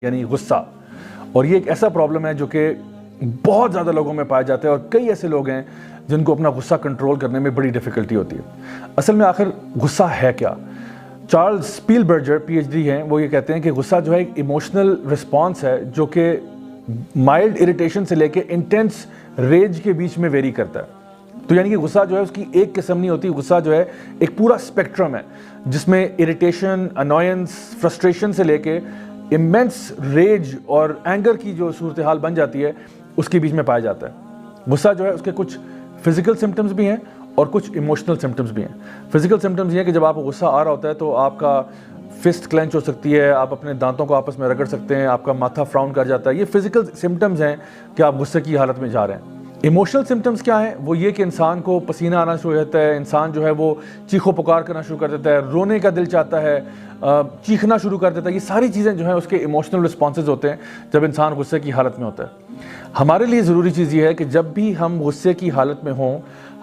یعنی غصہ. اور یہ ایک ایسا پرابلم ہے جو کہ بہت زیادہ لوگوں میں پایا جاتا ہے، اور کئی ایسے لوگ ہیں جن کو اپنا غصہ کنٹرول کرنے میں بڑی ڈیفیکلٹی ہوتی ہے. اصل میں آخر غصہ ہے کیا؟ چارلز سپیلبرجر PhD ہیں، وہ یہ کہتے ہیں کہ غصہ جو ہے ایک ایموشنل رسپانس ہے جو کہ مائلڈ اریٹیشن سے لے کے انٹینس ریج کے بیچ میں ویری کرتا ہے. تو یعنی کہ غصہ جو ہے اس کی ایک قسم نہیں ہوتی، غصہ جو ہے ایک پورا اسپیکٹرم ہے جس میں اریٹیشن، انوائنس، فرسٹریشن سے لے کے امینس ریج اور اینگر کی جو صورتحال بن جاتی ہے اس کے بیچ میں پایا جاتا ہے. غصہ جو ہے اس کے کچھ فزیکل سمٹمز بھی ہیں اور کچھ ایموشنل سمٹمز بھی ہیں. فزیکل سمٹمز یہ ہیں کہ جب آپ کو غصہ آ رہا ہوتا ہے تو آپ کا فسٹ کلینچ ہو سکتی ہے، آپ اپنے دانتوں کو آپس میں رگڑ سکتے ہیں، آپ کا ماتھا فراؤن کر جاتا ہے. یہ فزیکل سمٹمز ہیں کہ آپ غصے کی حالت میں جا رہے ہیں. ایموشنل سمٹمز کیا ہیں؟ وہ یہ کہ انسان کو پسینہ آنا شروع ہو جاتا ہے، انسان جو ہے وہ چیخ و پکار کرنا شروع کر دیتا ہے، رونے کا دل چاہتا ہے، چیخنا شروع کر دیتا ہے. یہ ساری چیزیں جو ہیں اس کے ایموشنل رسپانسز ہوتے ہیں جب انسان غصے کی حالت میں ہوتا ہے. ہمارے لیے ضروری چیز یہ ہے کہ جب بھی ہم غصے کی حالت میں ہوں،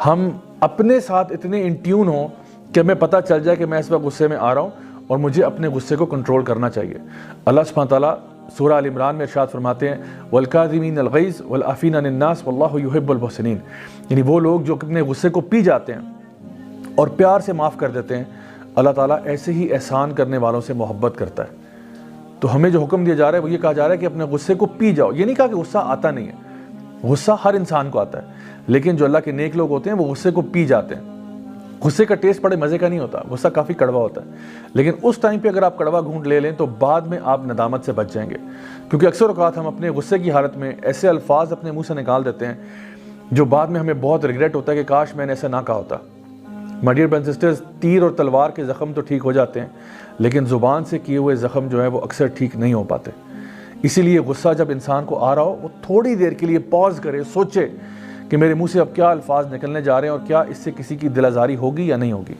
ہم اپنے ساتھ اتنے ان ٹیون ہوں کہ ہمیں پتہ چل جائے کہ میں اس وقت غصے میں آ رہا ہوں اور مجھے اپنے غصے کو کنٹرول کرنا چاہیے. اللہ سبحانہ تعالیٰ سورہ آل عمران میں ارشاد فرماتے ہیں وَالْكَاظِمِينَ الْغَيْظَ وَالْعَافِينَ عَنِ النَّاسِ وَاللَّهُ يُحِبُّ الْمُحْسِنِينَ. یعنی وہ لوگ جو اپنے غصے کو پی جاتے ہیں اور پیار سے معاف کر دیتے ہیں، اللہ تعالیٰ ایسے ہی احسان کرنے والوں سے محبت کرتا ہے. تو ہمیں جو حکم دیا جا رہا ہے وہ یہ کہا جا رہا ہے کہ اپنے غصے کو پی جاؤ. یہ نہیں کہا کہ غصہ آتا نہیں ہے، غصہ ہر انسان کو آتا ہے، لیکن جو اللہ کے نیک لوگ ہوتے ہیں وہ غصے کو پی جاتے ہیں. غصے کا ٹیسٹ بڑے مزے کا نہیں ہوتا، غصہ کافی کڑوا ہوتا ہے، لیکن اس ٹائم پہ اگر آپ کڑوا گھونٹ لے لیں تو بعد میں آپ ندامت سے بچ جائیں گے. کیونکہ اکثر اوقات ہم اپنے غصے کی حالت میں ایسے الفاظ اپنے منہ سے نکال دیتے ہیں جو بعد میں ہمیں بہت ریگریٹ ہوتا ہے کہ کاش میں نے ایسا نہ کہا ہوتا. مائی ڈیئر برادرز اینڈ سسٹرز، تیر اور تلوار کے زخم تو ٹھیک ہو جاتے ہیں، لیکن زبان سے کیے ہوئے زخم جو ہے وہ اکثر ٹھیک نہیں ہو پاتے. اسی لیے غصہ جب انسان کو آ رہا ہو وہ تھوڑی دیر کے لیے پاز کرے، سوچے کہ میرے منہ سے اب کیا الفاظ نکلنے جا رہے ہیں اور کیا اس سے کسی کی دل آزاری ہوگی یا نہیں ہوگی.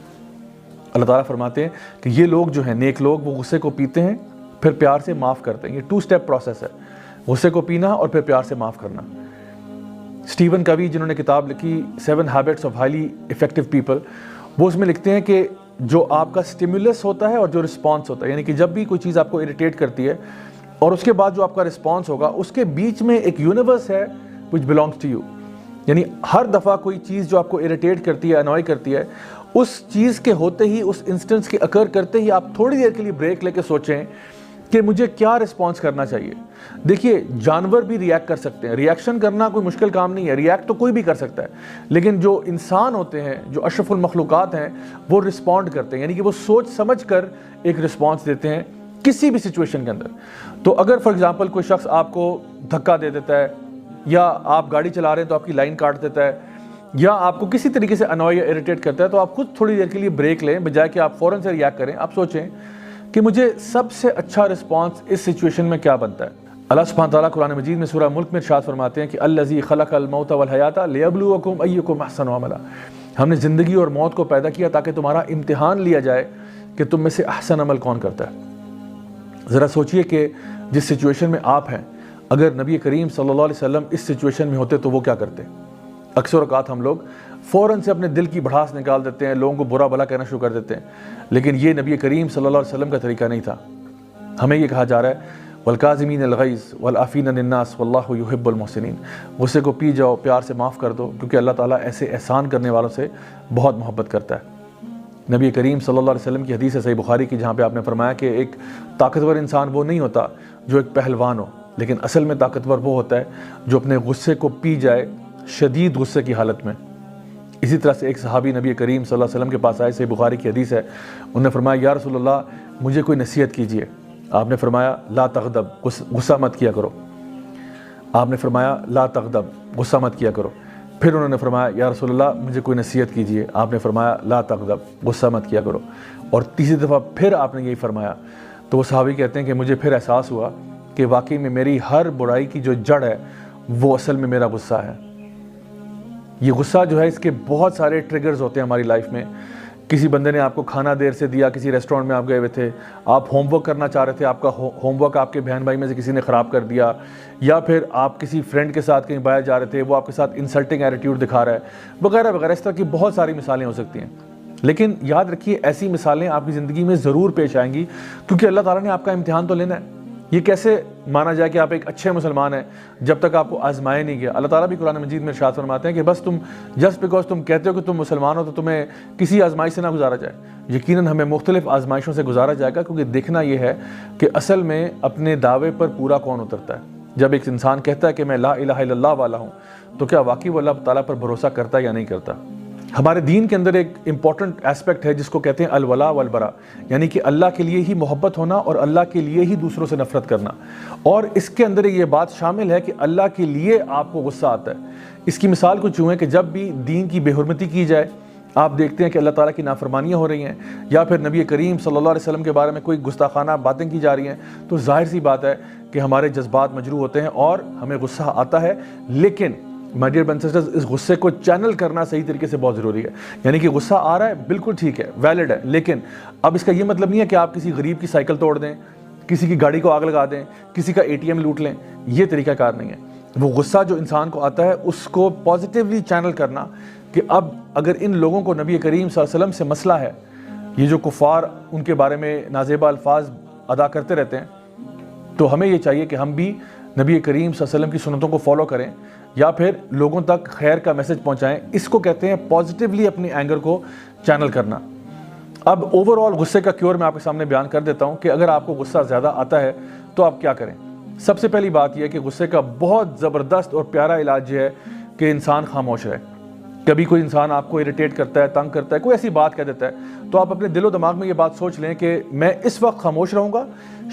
اللہ تعالیٰ فرماتے ہیں کہ یہ لوگ جو ہیں نیک لوگ، وہ غصے کو پیتے ہیں پھر پیار سے معاف کرتے ہیں. یہ 2 اسٹیپ پروسیس ہے، غصے کو پینا اور پھر پیار سے معاف کرنا. اسٹیون کوی جنہوں نے کتاب لکھی 7 habits of highly effective people, وہ اس میں لکھتے ہیں کہ جو آپ کا سٹیمولس ہوتا ہے اور جو رسپانس ہوتا ہے، یعنی کہ جب بھی کوئی چیز آپ کو اریٹیٹ کرتی ہے اور اس کے بعد جو آپ کا رسپانس ہوگا، اس کے بیچ میں ایک یونیورس ہے which belongs to you. یعنی ہر دفعہ کوئی چیز جو آپ کو اریٹیٹ کرتی ہے، انوائے کرتی ہے، اس چیز کے ہوتے ہی، اس انسٹنس کے اکر کرتے ہی آپ تھوڑی دیر کے لیے بریک لے کے سوچیں کہ مجھے کیا رسپانس کرنا چاہیے. دیکھیے جانور بھی ریئیکٹ کر سکتے ہیں، ریئیکشن کرنا کوئی مشکل کام نہیں ہے، ریئیکٹ تو کوئی بھی کر سکتا ہے، لیکن جو انسان ہوتے ہیں، جو اشرف المخلوقات ہیں، وہ رسپونڈ کرتے ہیں، یعنی کہ وہ سوچ سمجھ کر ایک رسپانس دیتے ہیں کسی بھی سچویشن کے اندر. تو اگر فار ایگزامپل کوئی شخص آپ کو دھکا دے دیتا ہے، یا آپ گاڑی چلا رہے ہیں تو آپ کی لائن کاٹ دیتا ہے، یا آپ کو کسی طریقے سے انوائے یا اریٹیٹ کرتا ہے، تو آپ خود تھوڑی دیر کے لیے بریک لیں، بجائے کہ آپ فوراً سے ریئیکٹ کریں. آپ سوچیں کہ مجھے سب سے اچھا رسپانس اس سچویشن میں کیا بنتا ہے. اللہ سبحانہ تعالیٰ قرآن مجید میں سورہ ملک میں ارشاد فرماتے ہیں کہ الذی خلق الموت والحیات لیبلوکم ایکم احسن عملا. ہم نے زندگی اور موت کو پیدا کیا تاکہ تمہارا امتحان لیا جائے کہ تم میں سے احسن عمل کون کرتا ہے. ذرا سوچئے کہ جس سچویشن میں آپ ہیں، اگر نبی کریم صلی اللہ علیہ وسلم اس سچویشن میں ہوتے تو وہ کیا کرتے؟ اکثر اوقات ہم لوگ فوراً سے اپنے دل کی بھڑاس نکال دیتے ہیں، لوگوں کو برا بھلا کہنا شروع کر دیتے ہیں، لیکن یہ نبی کریم صلی اللہ علیہ وسلم کا طریقہ نہیں تھا. ہمیں یہ کہا جا رہا ہے وَالْكَاظِمِينَ الْغَيْظَ وَالْعَافِينَ عَنِ النَّاسِ وَاللَّهُ يُحِبُّ الْمُحْسِنِينَ. غصے کو پی جاؤ، پیار سے معاف کر دو، کیونکہ اللہ تعالیٰ ایسے احسان کرنے والوں سے بہت محبت کرتا ہے. نبی کریم صلی اللہ علیہ وسلم کی حدیث ہے صحیح بخاری کی، جہاں پہ آپ نے فرمایا کہ ایک طاقتور انسان وہ نہیں ہوتا جو ایک پہلوان ہو، لیکن اصل میں طاقتور وہ ہوتا ہے جو اپنے غصے کو پی جائے شدید غصے کی حالت میں. اسی طرح سے ایک صحابی نبی کریم صلی اللہ علیہ وسلم کے پاس آئے، صحیح بخاری کی حدیث ہے، انہوں نے فرمایا یا رسول اللہ مجھے کوئی نصیحت کیجیے. آپ نے فرمایا لا تغضب، غصہ مت کیا کرو. آپ نے فرمایا لا تغضب، غصہ مت کیا کرو. پھر انہوں نے فرمایا یا رسول اللہ مجھے کوئی نصیحت کیجیے. آپ نے فرمایا لا تغضب، غصہ مت کیا کرو. اور تیسری دفعہ پھر آپ نے یہی فرمایا. تو وہ صحابی کہتے ہیں کہ مجھے پھر احساس ہوا کہ واقعی میں میری ہر برائی کی جو جڑ ہے وہ اصل میں میرا غصہ ہے. یہ غصہ جو ہے اس کے بہت سارے ٹریگرز ہوتے ہیں ہماری لائف میں. کسی بندے نے آپ کو کھانا دیر سے دیا، کسی ریسٹورنٹ میں آپ گئے ہوئے تھے، آپ ہوم ورک کرنا چاہ رہے تھے، آپ کا ہوم ورک آپ کے بہن بھائی میں سے کسی نے خراب کر دیا، یا پھر آپ کسی فرینڈ کے ساتھ کہیں باہر جا رہے تھے، وہ آپ کے ساتھ انسلٹنگ ایٹیٹیوڈ دکھا رہا ہے، وغیرہ وغیرہ. اس طرح کی بہت ساری مثالیں ہو سکتی ہیں. لیکن یاد رکھیے ایسی مثالیں آپ کی زندگی میں ضرور پیش آئیں گی، کیونکہ اللہ تعالیٰ نے آپ کا امتحان تو لینا ہے. یہ کیسے مانا جائے کہ آپ ایک اچھے مسلمان ہیں جب تک آپ کو آزمایا نہیں گیا؟ اللہ تعالیٰ بھی قرآن مجید میں ارشاد فرماتے ہیں کہ بس تم جسٹ بیکاز تم کہتے ہو کہ تم مسلمان ہو تو تمہیں کسی آزمائش سے نہ گزارا جائے۔ یقیناً ہمیں مختلف آزمائشوں سے گزارا جائے گا، کیونکہ دیکھنا یہ ہے کہ اصل میں اپنے دعوے پر پورا کون اترتا ہے۔ جب ایک انسان کہتا ہے کہ میں لا الہ الا اللہ والا ہوں، تو کیا واقعی وہ اللہ تعالیٰ پر بھروسہ کرتا ہے یا نہیں کرتا؟ ہمارے دین کے اندر ایک امپورٹنٹ ایسپیکٹ ہے جس کو کہتے ہیں الولا والبرا، یعنی کہ اللہ کے لیے ہی محبت ہونا اور اللہ کے لیے ہی دوسروں سے نفرت کرنا، اور اس کے اندر یہ بات شامل ہے کہ اللہ کے لیے آپ کو غصہ آتا ہے۔ اس کی مثال کچھ یوں ہے کہ جب بھی دین کی بے حرمتی کی جائے، آپ دیکھتے ہیں کہ اللہ تعالیٰ کی نافرمانیاں ہو رہی ہیں، یا پھر نبی کریم صلی اللہ علیہ وسلم کے بارے میں کوئی گستاخانہ باتیں کی جا رہی ہیں، تو ظاہر سی بات ہے کہ ہمارے جذبات مجروح ہوتے ہیں اور ہمیں غصہ آتا ہے۔ لیکن my dear brothers and sisters, اس غصے کو چینل کرنا صحیح طریقے سے بہت ضروری ہے۔ یعنی کہ غصہ آ رہا ہے، بالکل ٹھیک ہے، ویلڈ ہے، لیکن اب اس کا یہ مطلب نہیں ہے کہ آپ کسی غریب کی سائیکل توڑ دیں، کسی کی گاڑی کو آگ لگا دیں، کسی کا ATM لوٹ لیں۔ یہ طریقہ کار نہیں ہے۔ وہ غصہ جو انسان کو آتا ہے اس کو پازیٹیولی چینل کرنا کہ اب اگر ان لوگوں کو نبی کریم صلی اللہ علیہ وسلم سے مسئلہ ہے، یہ جو کفار ان کے بارے میں نازیبہ الفاظ ادا کرتے رہتے ہیں، تو ہمیں یہ چاہیے کہ ہم بھی نبی کریم صلی اللہ علیہ وسلم کی سنتوں کو فالو کریں یا پھر لوگوں تک خیر کا میسج پہنچائیں۔ اس کو کہتے ہیں پازیٹیولی اپنی اینگر کو چینل کرنا۔ اب اوور آل غصے کا کیور میں آپ کے سامنے بیان کر دیتا ہوں کہ اگر آپ کو غصہ زیادہ آتا ہے تو آپ کیا کریں۔ سب سے پہلی بات یہ ہے کہ غصے کا بہت زبردست اور پیارا علاج یہ ہے کہ انسان خاموش رہے۔ کبھی کوئی انسان آپ کو اریٹیٹ کرتا ہے، تنگ کرتا ہے، کوئی ایسی بات کہہ دیتا ہے، تو آپ اپنے دل و دماغ میں یہ بات سوچ لیں کہ میں اس وقت خاموش رہوں گا،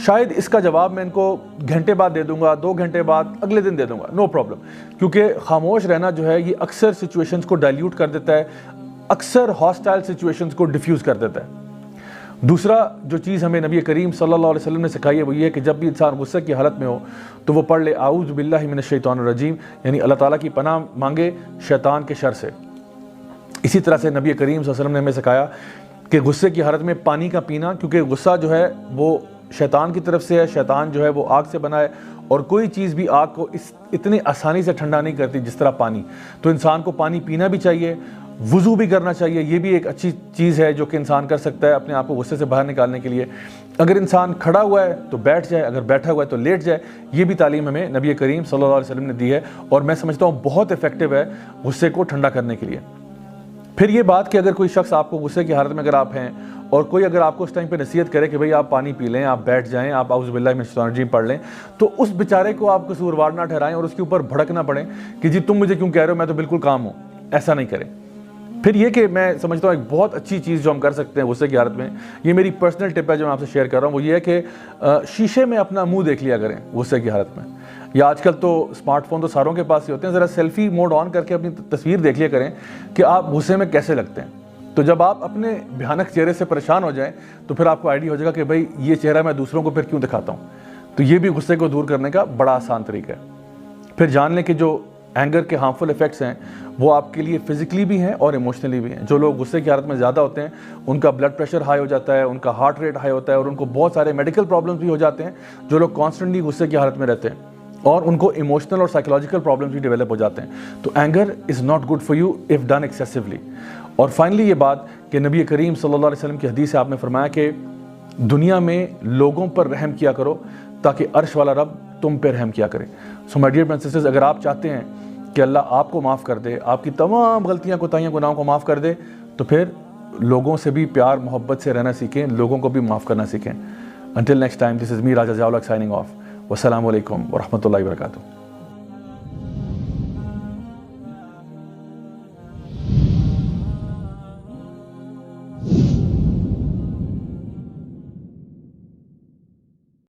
شاید اس کا جواب میں ان کو گھنٹے بعد دے دوں گا، 2 گھنٹے بعد، اگلے دن دے دوں گا، نو پرابلم۔ کیونکہ خاموش رہنا جو ہے یہ اکثر سچویشنز کو ڈائلیوٹ کر دیتا ہے، اکثر ہاسٹائل سچویشنز کو ڈیفیوز کر دیتا ہے۔ دوسرا جو چیز ہمیں نبی کریم صلی اللہ علیہ وسلم نے سکھائی ہے وہ یہ ہے کہ جب بھی انسان غصے کی حالت میں ہو تو وہ پڑھ لے اعوذ باللہ من الشیطان الرجیم، یعنی اللہ تعالیٰ کی پناہ مانگے شیطان کے شر سے۔ اسی طرح سے نبی کریم صلی اللہ علیہ وسلم نے ہمیں سکھایا کہ غصے کی حالت میں پانی کا پینا، کیونکہ غصہ جو ہے وہ شیطان کی طرف سے ہے، شیطان جو ہے وہ آگ سے بنا ہے، اور کوئی چیز بھی آگ کو اتنی آسانی سے ٹھنڈا نہیں کرتی جس طرح پانی۔ تو انسان کو پانی پینا بھی چاہیے، وضو بھی کرنا چاہیے، یہ بھی ایک اچھی چیز ہے جو کہ انسان کر سکتا ہے اپنے آپ کو غصے سے باہر نکالنے کے لیے۔ اگر انسان کھڑا ہوا ہے تو بیٹھ جائے، اگر بیٹھا ہوا ہے تو لیٹ جائے۔ یہ بھی تعلیم ہمیں نبی کریم صلی اللہ علیہ وسلم نے دی ہے، اور میں سمجھتا ہوں بہت افیکٹو ہے غصے کو ٹھنڈا کرنے کے لیے۔ پھر یہ بات کہ اگر کوئی شخص آپ کو غصے کی حالت میں اگر آپ ہیں اور کوئی اگر آپ کو اس ٹائم پہ نصیحت کرے کہ بھئی آپ پانی پی لیں، آپ بیٹھ جائیں، آپ اعوذ باللہ من الشیطان الرجیم پڑھ لیں، تو اس بیچارے کو آپ قصوروار نہ ٹھہرائیں اور اس کے اوپر بھڑک نہ پڑیں کہ جی تم مجھے کیوں کہہ رہے ہو، میں تو بالکل کام ہوں۔ ایسا نہیں کریں۔ پھر یہ کہ میں سمجھتا ہوں ایک بہت اچھی چیز جو ہم کر سکتے ہیں غصے کی حالت میں، یہ میری پرسنل ٹپ ہے جو میں آپ سے شیئر کر رہا ہوں، وہ یہ ہے کہ شیشے میں اپنا منہ دیکھ لیا کریں غصے کی حالت میں۔ یا آج کل تو اسمارٹ فون تو ساروں کے پاس ہی ہوتے ہیں، ذرا سیلفی موڈ آن کر کے اپنی تصویر دیکھ لیا کریں کہ آپ غصے میں کیسے لگتے ہیں۔ تو جب آپ اپنے بھیانک چہرے سے پریشان ہو جائیں تو پھر آپ کو آئیڈیا ہو جائے گا کہ بھئی یہ چہرہ میں دوسروں کو پھر کیوں دکھاتا ہوں۔ تو یہ بھی غصے کو دور کرنے کا بڑا آسان طریقہ ہے۔ پھر جان لیں کہ جو اینگر کے ہارمفل ایفیکٹس ہیں وہ آپ کے لیے فزیکلی بھی ہیں اور ایموشنلی بھی ہیں۔ جو لوگ غصے کی حالت میں زیادہ ہوتے ہیں ان کا بلڈ پریشر ہائی ہو جاتا ہے، ان کا ہارٹ ریٹ ہائی ہوتا ہے، اور ان کو بہت سارے میڈیکل پرابلمس بھی ہو جاتے ہیں۔ جو لوگ کانسٹنٹلی غصے کی حالت میں رہتے ہیں اور ان کو ایموشنل اور سائیکولوجیکل پرابلمس بھی ڈیولپ ہو جاتے ہیں۔ تو anger is not good for you if done ایکسیسولی۔ اور فائنلی یہ بات کہ نبی کریم صلی اللہ علیہ وسلم کی حدیث سے آپ نے فرمایا کہ دنیا میں لوگوں پر رحم کیا کرو تاکہ عرش والا رب تم پہ رحم کیا کرے۔ So my dear brothers and sisters, اگر آپ چاہتے ہیں کہ اللہ آپ کو معاف کر دے، آپ کی تمام غلطیاں کوتاہیاں گناہوں کو معاف کر دے، تو پھر لوگوں سے بھی پیار محبت سے رہنا سیکھیں، لوگوں کو بھی معاف کرنا سیکھیں۔ Until next time, this is me, Raja Ziaul Haq, signing off. Wassalamu alaikum wa rahmatullahi wa barakatuh.